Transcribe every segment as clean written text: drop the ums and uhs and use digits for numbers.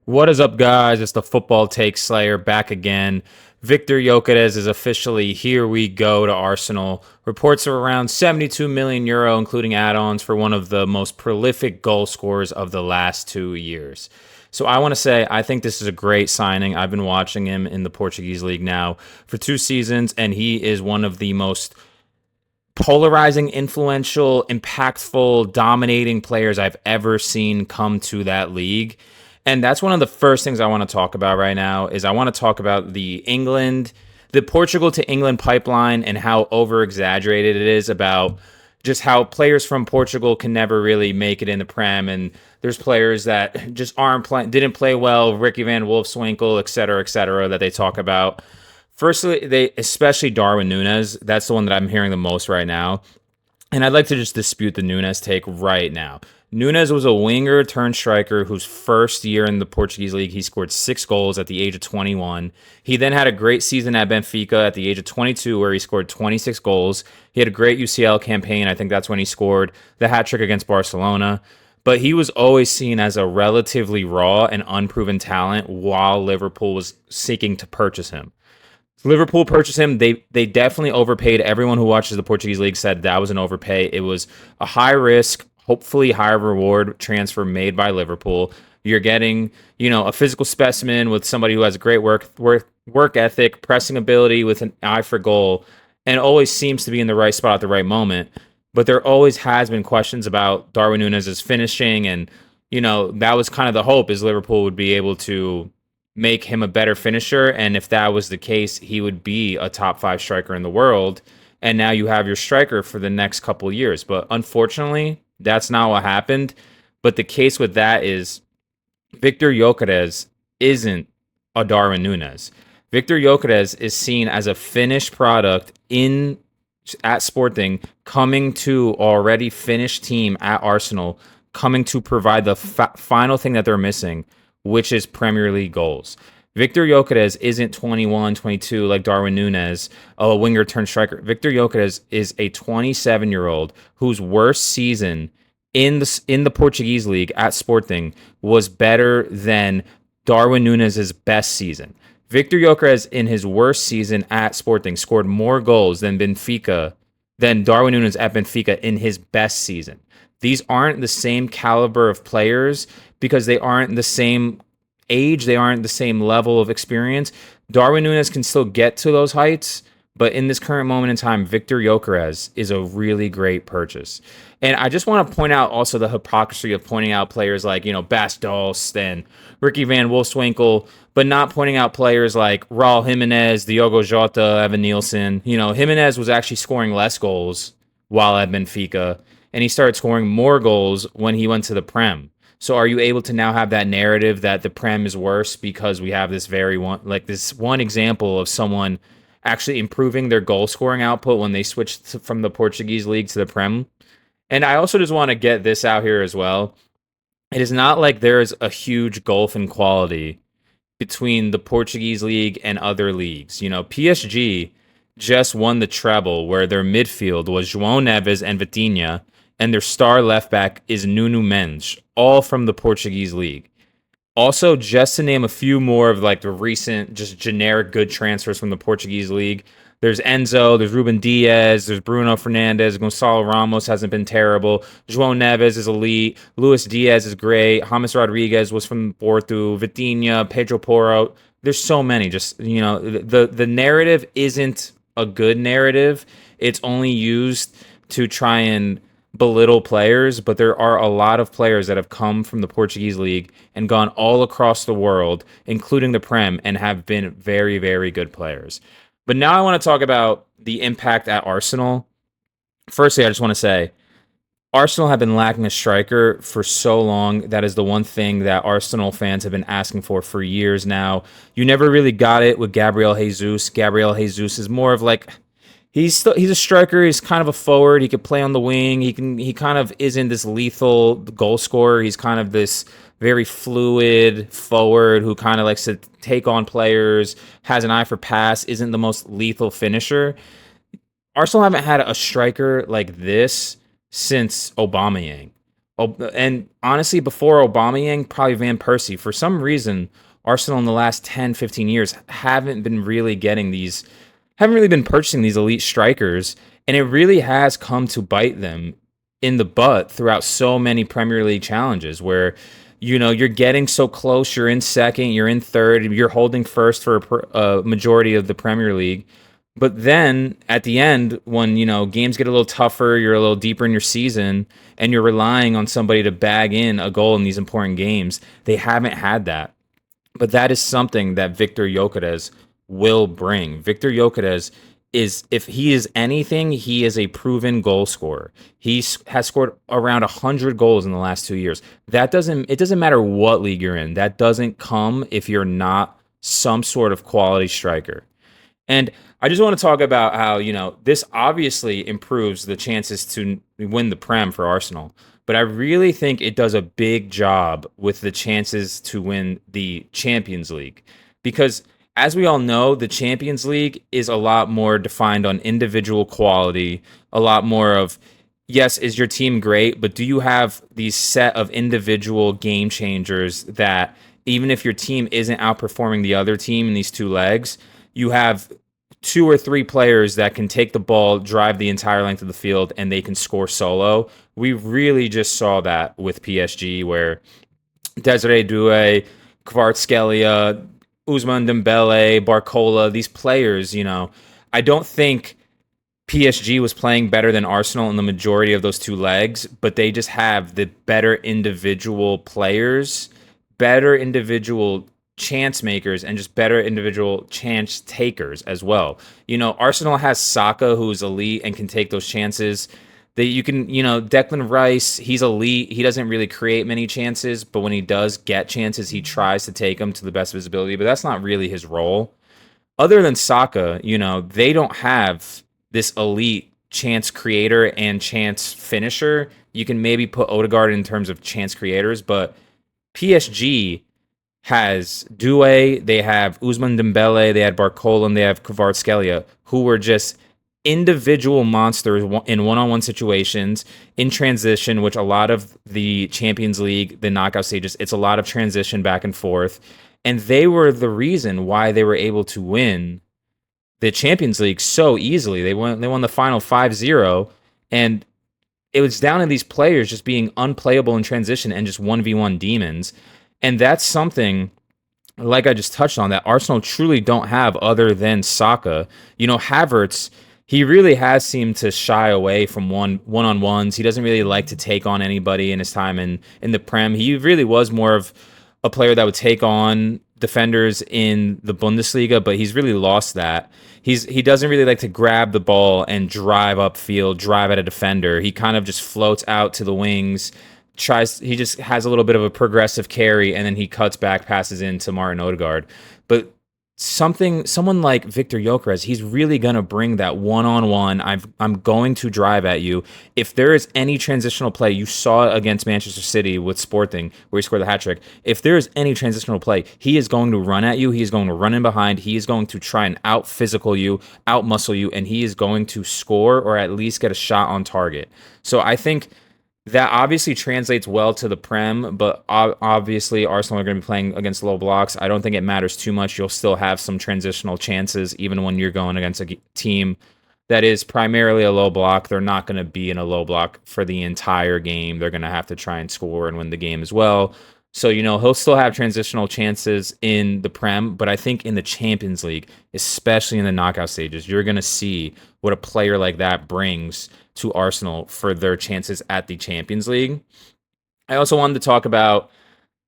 What is up, guys? It's the Football Take Slayer back again. Viktor Gyokeres is officially here we go to Arsenal. Reports are around 72 million euro, including add-ons, for one of the most prolific goal scorers of the last 2 years. So I want to say I think this is a great signing. I've been watching him in the Portuguese league now for 2 seasons, and he is one of the most polarizing, influential, impactful, dominating players I've ever seen come to that league. And that's one of the first things I want to talk about right now is I want to talk about the Portugal to England pipeline and how over exaggerated it is about just how players from Portugal can never really make it in the Prem, and there's players that just didn't play well, Ricky Van Wolfswinkel, et cetera, that they talk about. Firstly, they especially Darwin Núñez. That's the one that I'm hearing the most right now. And I'd like to just dispute the Núñez take right now. Núñez was a winger turned striker whose first year in the Portuguese league, he scored 6 goals at the age of 21. He then had a great season at Benfica at the age of 22 where he scored 26 goals. He had a great UCL campaign. I think that's when he scored the hat trick against Barcelona. But he was always seen as a relatively raw and unproven talent while Liverpool was seeking to purchase him. Liverpool purchased him. They definitely overpaid. Everyone who watches the Portuguese league said that was an overpay. It was a high risk, hopefully high reward transfer made by Liverpool. You're getting, a physical specimen with somebody who has a great work ethic, pressing ability with an eye for goal, and always seems to be in the right spot at the right moment. But there always has been questions about Darwin Núñez's finishing, and that was kind of the hope is Liverpool would be able to make him a better finisher. And if that was the case, he would be a top 5 striker in the world. And now you have your striker for the next couple of years. But unfortunately, that's not what happened. But the case with that is Viktor Gyokeres isn't a Darwin Núñez. Viktor Gyokeres is seen as a finished product at Sporting, coming to already finished team at Arsenal, coming to provide the final thing that they're missing, which is Premier League goals. Viktor Gyokeres isn't 21, 22 like Darwin Núñez, a winger turned striker. Viktor Gyokeres is a 27-year-old whose worst season in the Portuguese league at Sporting was better than Darwin Núñez's best season. Viktor Gyokeres in his worst season at Sporting scored more goals than Darwin Núñez at Benfica in his best season. These aren't the same caliber of players because they aren't the same age, they aren't the same level of experience. Darwin Núñez can still get to those heights, but in this current moment in time, Viktor Gyokeres is a really great purchase. And I just want to point out also the hypocrisy of pointing out players like, Bas Dost and Ricky Van Wolfswinkel, but not pointing out players like Raul Jimenez, Diogo Jota, Evan Nielsen. Jimenez was actually scoring less goals while at Benfica, and he started scoring more goals when he went to the Prem. So are you able to now have that narrative that the Prem is worse because we have this this one example of someone actually improving their goal scoring output when they switched from the Portuguese league to the Prem? And I also just want to get this out here as well. It is not like there's a huge gulf in quality between the Portuguese league and other leagues. PSG just won the treble where their midfield was João Neves and Vitinha, and their star left back is Nuno Mendes, all from the Portuguese league. Also, just to name a few more of the recent, just generic good transfers from the Portuguese league, there's Enzo, there's Ruben Diaz, there's Bruno Fernandes, Gonçalo Ramos hasn't been terrible, João Neves is elite, Luis Diaz is great, James Rodriguez was from Porto, Vitinha, Pedro Porro. There's so many. Just, the narrative isn't a good narrative. It's only used to try and belittle players, but there are a lot of players that have come from the Portuguese league and gone all across the world, including the Prem, and have been very, very good players. But now I want to talk about the impact at Arsenal. Firstly, I just want to say Arsenal have been lacking a striker for so long. That is the one thing that Arsenal fans have been asking for years now. You never really got it with Gabriel Jesus. Gabriel Jesus is more of he's a striker. He's kind of a forward. He could play on the wing. He kind of isn't this lethal goal scorer. He's kind of this very fluid forward who kind of likes to take on players, has an eye for pass, isn't the most lethal finisher. Arsenal haven't had a striker like this since Aubameyang. And honestly, before Aubameyang, probably Van Persie. For some reason, Arsenal in the last 10, 15 years haven't really been purchasing these elite strikers, and it really has come to bite them in the butt throughout so many Premier League challenges where you're getting so close, you're in second, you're in third, you're holding first for a majority of the Premier League. But then at the end, when games get a little tougher, you're a little deeper in your season, and you're relying on somebody to bag in a goal in these important games, they haven't had that. But that is something that Viktor Gyokeres will bring. Viktor Gyokeres is, if he is anything, he is a proven goal scorer. Has scored around 100 goals in the last 2 years. It doesn't matter what league you're in. That doesn't come if you're not some sort of quality striker. And I just want to talk about how, this obviously improves the chances to win the Prem for Arsenal. But I really think it does a big job with the chances to win the Champions League. Because as we all know, the Champions League is a lot more defined on individual quality, a lot more of, yes, is your team great, but do you have these set of individual game changers that even if your team isn't outperforming the other team in these two legs, you have two or three players that can take the ball, drive the entire length of the field, and they can score solo. We really just saw that with PSG, where Desiree Doué, Kvaratskhelia, Ousmane Dembele, Barcola, these players, I don't think PSG was playing better than Arsenal in the majority of those two legs, but they just have the better individual players, better individual chance makers, and just better individual chance takers as well. Arsenal has Saka, who's elite and can take those chances. That you can, Declan Rice, he's elite. He doesn't really create many chances, but when he does get chances, he tries to take them to the best visibility, but that's not really his role. Other than Saka, they don't have this elite chance creator and chance finisher. You can maybe put Odegaard in terms of chance creators, but PSG has Doué, they have Ousmane Dembele, they had Barcola, and they have Kvaratskhelia, who were just individual monsters in one-on-one situations in transition, which a lot of the Champions League, the knockout stages, it's a lot of transition back and forth. And they were the reason why they were able to win the Champions League so easily. They won the final 5-0, and it was down to these players just being unplayable in transition and just 1v1 demons. And that's something, like I just touched on, that Arsenal truly don't have other than Saka. Havertz, he really has seemed to shy away from one-on-ones. He doesn't really like to take on anybody in his time in the Prem. He really was more of a player that would take on defenders in the Bundesliga, but he's really lost that. He doesn't really like to grab the ball and drive upfield, drive at a defender. He kind of just floats out to the wings, he just has a little bit of a progressive carry, and then he cuts back, passes into Martin Odegaard. But someone like Viktor Gyokeres, he's really going to bring that one-on-one. I'm going to drive at you. If there is any transitional play, you saw it against Manchester City with Sporting, where he scored the hat-trick. If there is any transitional play, he is going to run at you. He is going to run in behind. He is going to try and out-physical you, out-muscle you, and he is going to score or at least get a shot on target. So I think that obviously translates well to the Prem, but obviously Arsenal are going to be playing against low blocks. I don't think it matters too much. You'll still have some transitional chances, even when you're going against a team that is primarily a low block. They're not going to be in a low block for the entire game. They're going to have to try and score and win the game as well. So, he'll still have transitional chances in the Prem, but I think in the Champions League, especially in the knockout stages, you're going to see what a player like that brings to Arsenal for their chances at the Champions League. I also wanted to talk about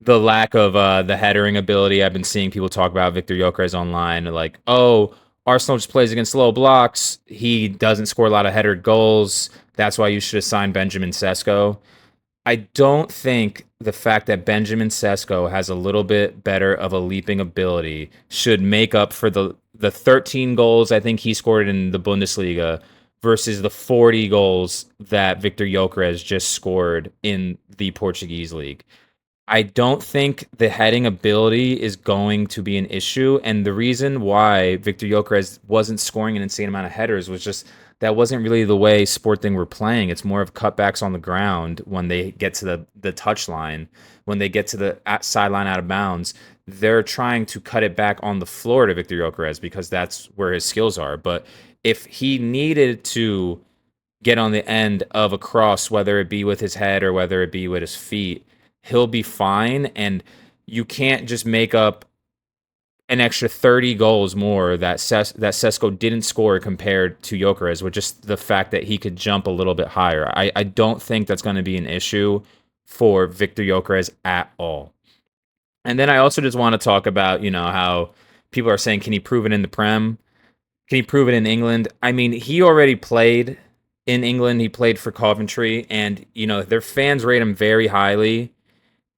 the lack of the headering ability. I've been seeing people talk about Viktor Gyokeres online, like, oh, Arsenal just plays against low blocks. He doesn't score a lot of header goals. That's why you should assign Benjamin Sesko. I don't think the fact that Benjamin Sesko has a little bit better of a leaping ability should make up for the 13 goals I think he scored in the Bundesliga versus the 40 goals that Viktor Gyokeres just scored in the Portuguese league. I don't think the heading ability is going to be an issue, and the reason why Viktor Gyokeres wasn't scoring an insane amount of headers was just that wasn't really the way Sporting were playing. It's more of cutbacks on the ground when they get to the touch line, when they get to the sideline out of bounds. They're trying to cut it back on the floor to Viktor Gyokeres because that's where his skills are. But if he needed to get on the end of a cross, whether it be with his head or whether it be with his feet, he'll be fine. And you can't just make up an extra 30 goals more that Sesko didn't score compared to Gyokeres with just the fact that he could jump a little bit higher. I don't think that's going to be an issue for Viktor Gyokeres at all. And then I also just want to talk about, how people are saying, can he prove it in the Prem? Can he prove it in England? I mean, he already played in England. He played for Coventry, and, their fans rate him very highly.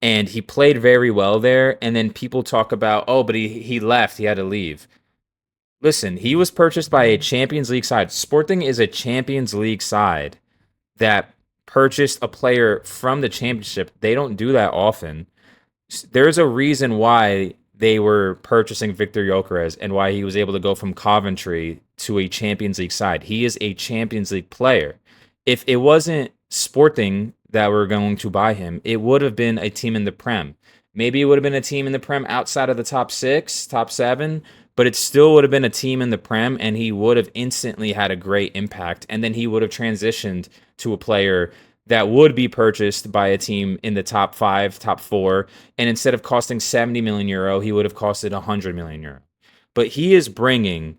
And he played very well there. And then people talk about, oh, but he left. He had to leave. Listen, he was purchased by a Champions League side. Sporting is a Champions League side that purchased a player from the championship. They don't do that often. There's a reason why they were purchasing Viktor Gyokeres and why he was able to go from Coventry to a Champions League side. He is a Champions League player. If it wasn't Sporting that were going to buy him, it would have been a team in the Prem. Maybe it would have been a team in the Prem outside of the top 6, top 7, but it still would have been a team in the Prem, and he would have instantly had a great impact. And then he would have transitioned to a player that would be purchased by a team in the top 5, top 4, and instead of costing 70 million euro, he would have costed 100 million euro. But he is bringing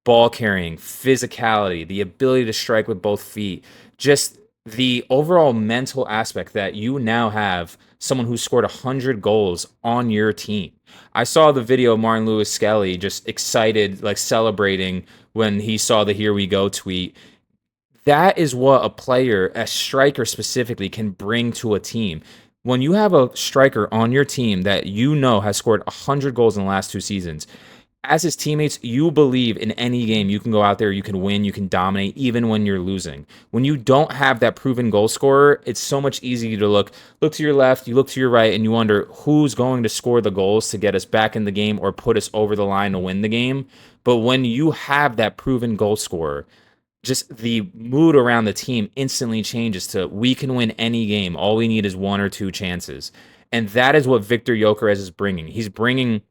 ball carrying, physicality, the ability to strike with both feet, just the overall mental aspect that you now have someone who scored 100 goals on your team. I saw the video of Martin Lewis Skelly just excited, like celebrating when he saw the "Here we go" tweet. That is what a player, a striker specifically, can bring to a team. When you have a striker on your team that has scored 100 goals in the last 2 seasons, as his teammates, you believe in any game you can go out there, you can win, you can dominate, even when you're losing. When you don't have that proven goal scorer, it's so much easier to look to your left, you look to your right, and you wonder who's going to score the goals to get us back in the game or put us over the line to win the game. But when you have that proven goal scorer, just the mood around the team instantly changes to, we can win any game. All we need is 1 or 2 chances. And that is what Viktor Gyokeres is bringing. He's bringing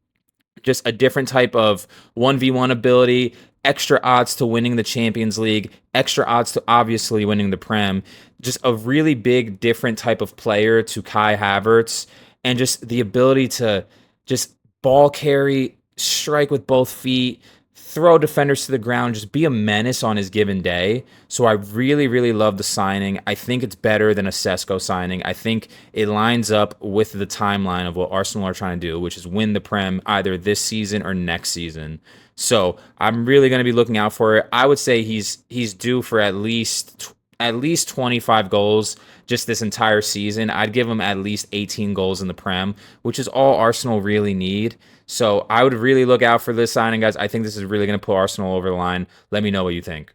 just a different type of 1v1 ability, extra odds to winning the Champions League, extra odds to obviously winning the Prem. Just a really big, different type of player to Kai Havertz, and just the ability to just ball carry, strike with both feet, throw defenders to the ground, just be a menace on his given day. So I really, really love the signing. I think it's better than a Sesko signing. I think it lines up with the timeline of what Arsenal are trying to do, which is win the Prem either this season or next season. So I'm really going to be looking out for it. I would say he's due for at least 25 goals just this entire season. I'd give him at least 18 goals in the Prem, which is all Arsenal really need. So I would really look out for this signing, guys. I think this is really going to put Arsenal over the line. Let me know what you think.